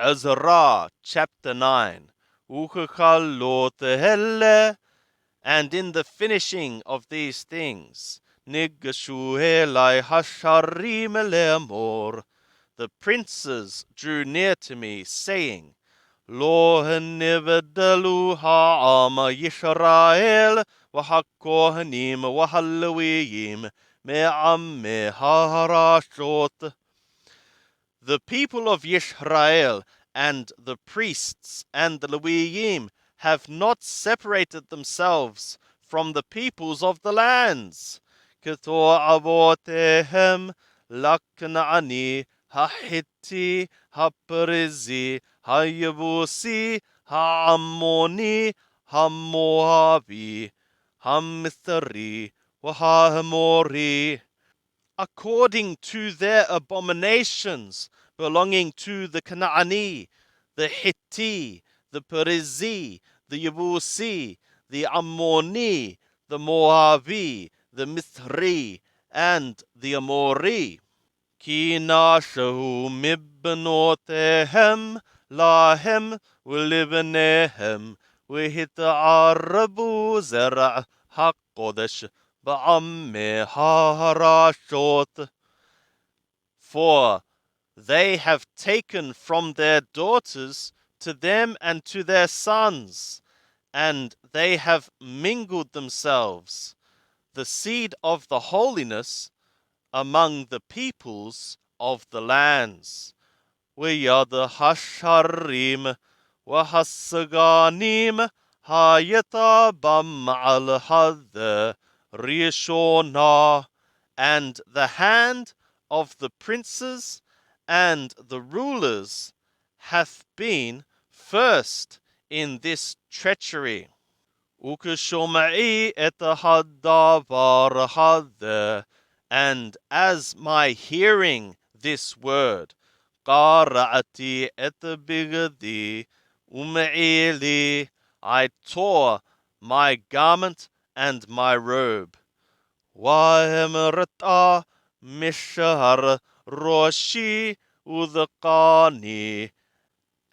Ezra chapter 9. And in the finishing of these things, the princes drew near to me, saying, Lo nivdalu ha'ama Yisrael v'hakohanim v'halawiyim me'amme ha'harashot. The people of Yisrael and the priests and the Leviyim have not separated themselves from the peoples of the lands. Ketor avotehem lakna'ani ha'hitti ha'perizi ha'yevusi ha'ammoni ha'moabi ha'mithri wa'ha'amori, according to their abominations belonging to the Canaani, the Hitti, the Perizi, the Yebusi, the Ammoni, the Moabi, the Mithri, and the Amori. Ki nashahu mibnotehem lahem ulibnehem وهتعربوا زرع حقودش بأم harashot. For they have taken from their daughters to them and to their sons, and they have mingled themselves, the seed of the holiness, among the peoples of the lands. وَيَدْ hasharim وَهَسَّغَانِيم هَيَتَبَمْ عَلْ Rationale, and the hand of the princes and the rulers hath been first in this treachery. Ukshomai et hadavar hadeh, and as my hearing this word, qara'ati et bigdi um'ili, I tore my garment and my robe. Wa'emrata mishar roshi udhqani,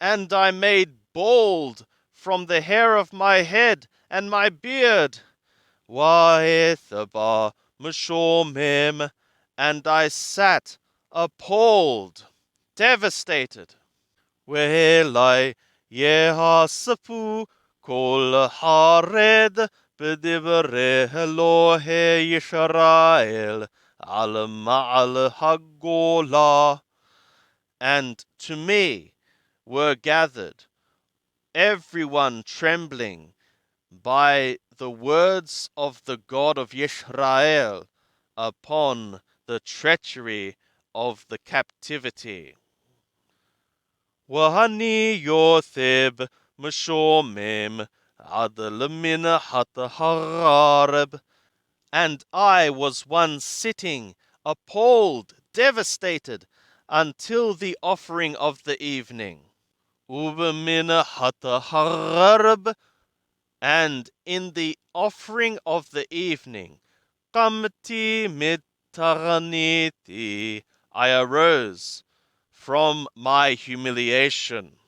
and I made bald from the hair of my head and my beard. Wa'ethaba mishomim, and I sat appalled, devastated. We'elai yehasapu kol hared b'divrei Elohei Yisrael al ma'al hagola, and to me were gathered everyone trembling by the words of the God of Yisrael upon the treachery of the captivity. Wahani yotheb mishomim ad lemina hat harab, and I was one sitting, appalled, devastated, until the offering of the evening. Ubemina hat harab, and in the offering of the evening, qamti mitaraniti, I arose from my humiliation.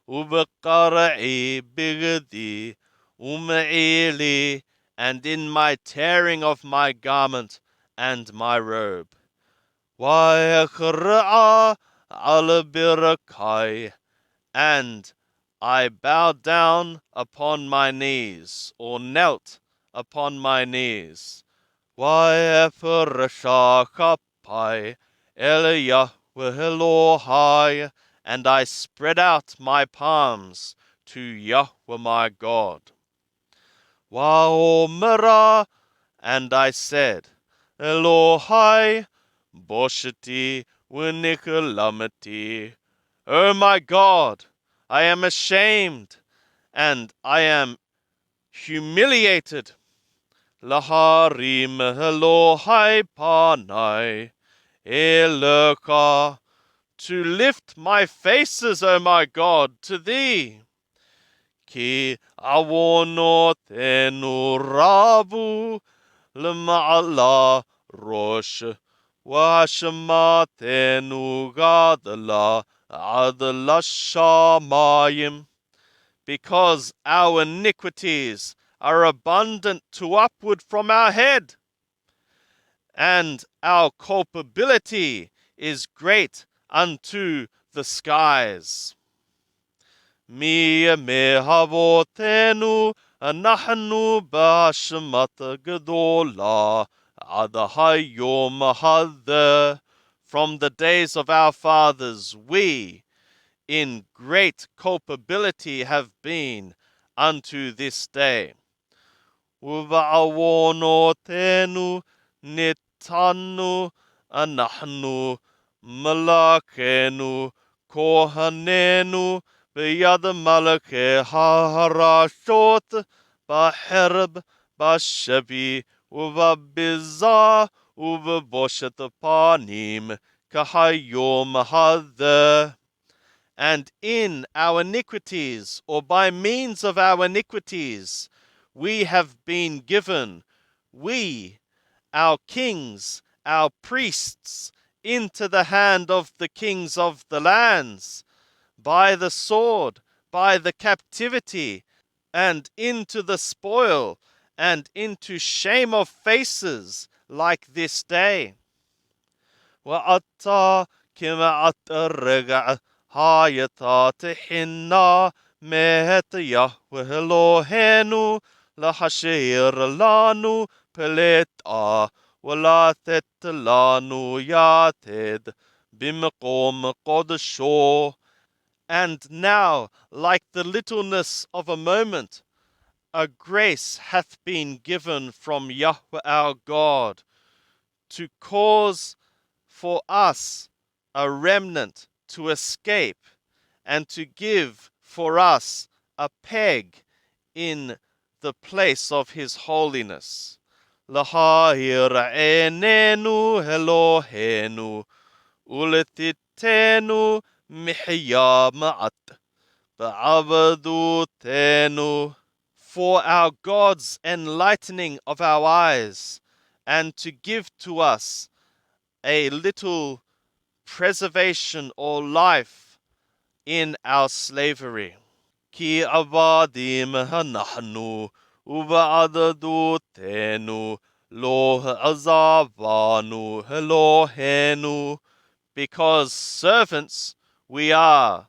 Ubaqara'i bigdi um'ili, and in my tearing of my garment and my robe. Wa'akhra'a al birakai, and I bowed down upon my knees, or knelt upon my knees. Wa'afrasha kapai el Yahweh Elohai, and I spread out my palms to Yahweh my God. Wa'omera, and I said, Elohai, bosheti v'nikalamati, O my God, I am ashamed, and I am humiliated. Laharim Elohai panai eleka, to lift my faces, O my God, to thee. Ki awonotenu rabu lema'ala rosh, wa shamatenu gadala ad lashamayim, because our iniquities are abundant to upward from our head, and our culpability is great unto the skies. מאבותינו אנחנו בהאשמת גדולה עד היום הזה. From the days of our fathers, we in great culpability have been unto this day. ובעוונותינו ניתנו אנחנו מלכנו כהננו ביד מלכי הרשות בחרב בשבי ובביזה ובבושת פנים כהיום הזה. And in our iniquities, or by means of our iniquities, we have been given, we, our kings, our priests, into the hand of the kings of the lands, by the sword, by the captivity, and into the spoil, and into shame of faces, like this day. وأتى كما الرجع هايتا تحنا مهت يهوه إلهينو لحشير لانو بلتا ولا ثت لانو ياتد بمقوم قدشو. And now, like the littleness of a moment, a grace hath been given from Yahweh our God to cause for us a remnant to escape, and to give for us a peg in the place of his holiness. Lahir enenu Elohenu uletitenu mihya ma'at ba'abadutenu. For our God's enlightening of our eyes, and to give to us a little preservation or life in our slavery. Ki avadim hanahnu uba'adadutenu lo azavanu Elohenu, because servants we are,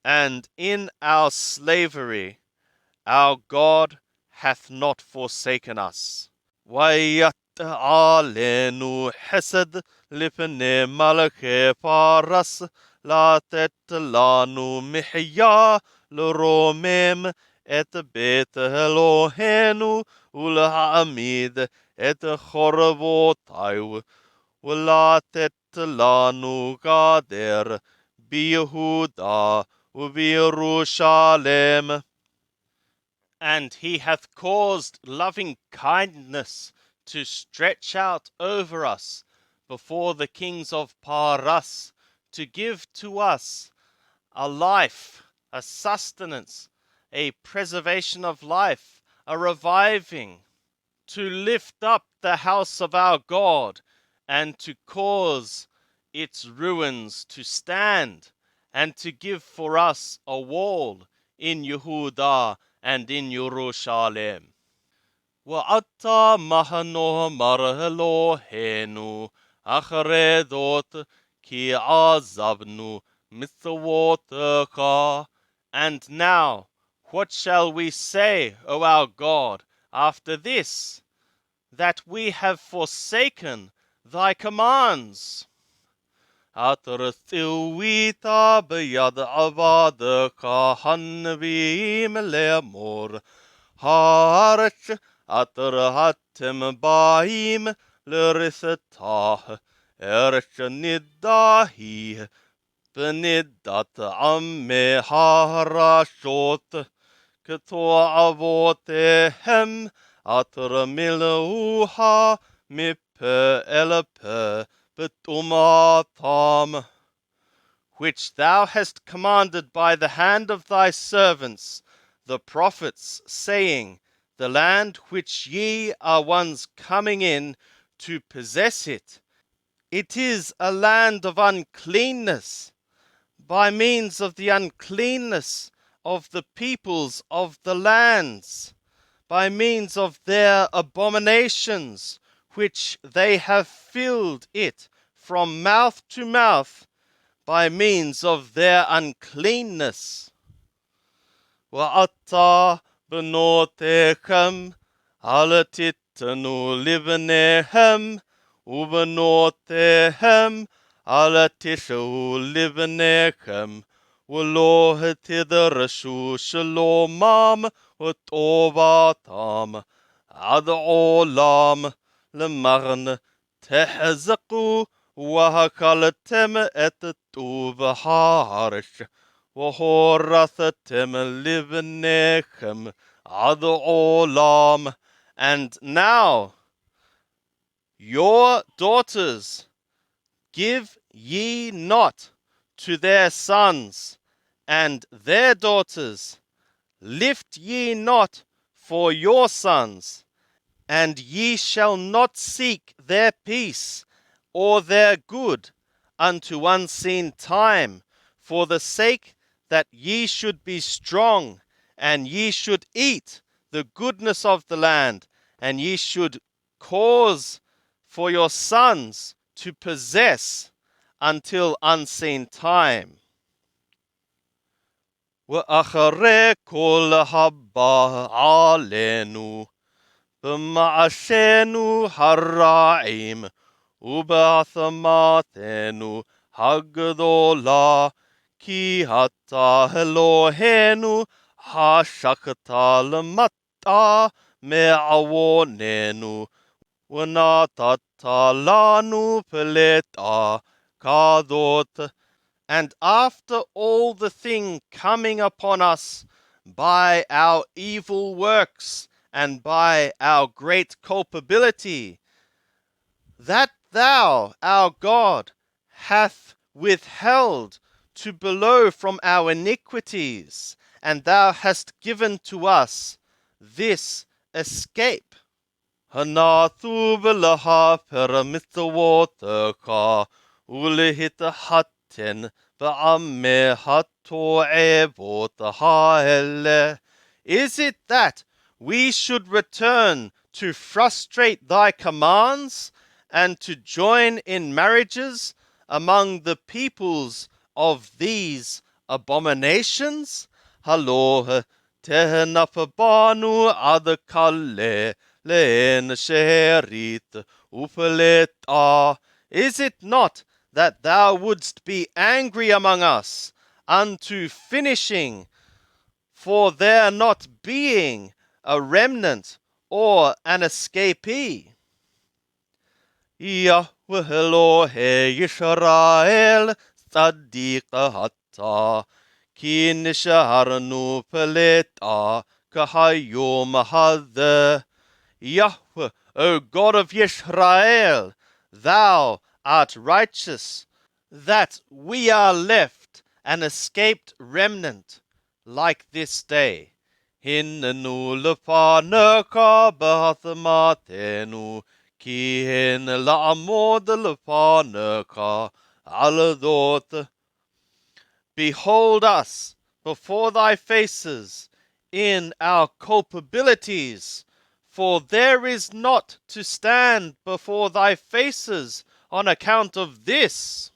and in our slavery our God hath not forsaken us. علينا حسد لفني ملك فارس لا تتلانو محيا لروميم ات بيت الوهينو ولعميد ات خربوتايو ولا تتلانو قادر بيهودا وبيروشالم. And he hath caused loving kindness to stretch out over us before the kings of Paras, to give to us a life, a sustenance, a preservation of life, a reviving, to lift up the house of our God, and to cause its ruins to stand, and to give for us a wall in Yehudah and in Jerusalem. Wa'ata mahano marhelohenu achredot ki azavnu mitzvotcha. And now, what shall we say, O our God, after this, that we have forsaken thy commands? Atrthuita b'yad avadcha hanviim lemor harch atrahatem baim l'risatah erch nidahi b'nidat amme harashot k'to avotehem atramiluha mipe elpe betumatam, which thou hast commanded by the hand of thy servants, the prophets, saying, the land which ye are once coming in to possess it, it is a land of uncleanness. by means of the uncleanness of the peoples of the lands, by means of their abominations, which they have filled it from mouth to mouth, by means of their uncleanness. Wa'ata benotechem, alatitanu libnehem, ubenotechem, alatishu libnechem, ולא תדרשו שלומם וטובתם עד עולם למען תחזקו והקלתם את טוב הארץ והורשתם לבניכם עד עולם. And now, your daughters give ye not to their sons, and their daughters lift ye not for your sons, and ye shall not seek their peace or their good unto unseen time, for the sake that ye should be strong, and ye should eat the goodness of the land, and ye should cause for your sons to possess until unseen time. وأخرى كل هبة علينا بمعشنا الرعيم وبعثماتنا הגדולה כי אתה אלוהינו השקת למטה מעווננו ונתת לנו פלטה כזאת. And after all the thing coming upon us by our evil works and by our great culpability, that thou, our God, hath withheld to below from our iniquities, and thou hast given to us this escape. Hanathu b'laha peramitzvoteka ulehitahaten ba'ameh hato'evot ha'eleh. Is it that we should return to frustrate thy commands and to join in marriages among the peoples of these abominations? Halo tehenapabanu adakale le'en sherit upeleta. Is it not that thou wouldst be angry among us unto finishing, for there not being a remnant or an escapee? Yahweh Elohei Yisrael tzaddik ata ki nisharnu peleta kahayom hazeh. Yahweh, O God of Yisrael, thou art righteous, that we are left an escaped remnant like this day. Hinenu lefaneka b'hathmatenu ki hin la'amod lefaneka aladot. Behold us before thy faces in our culpabilities, for there is not to stand before thy faces on account of this.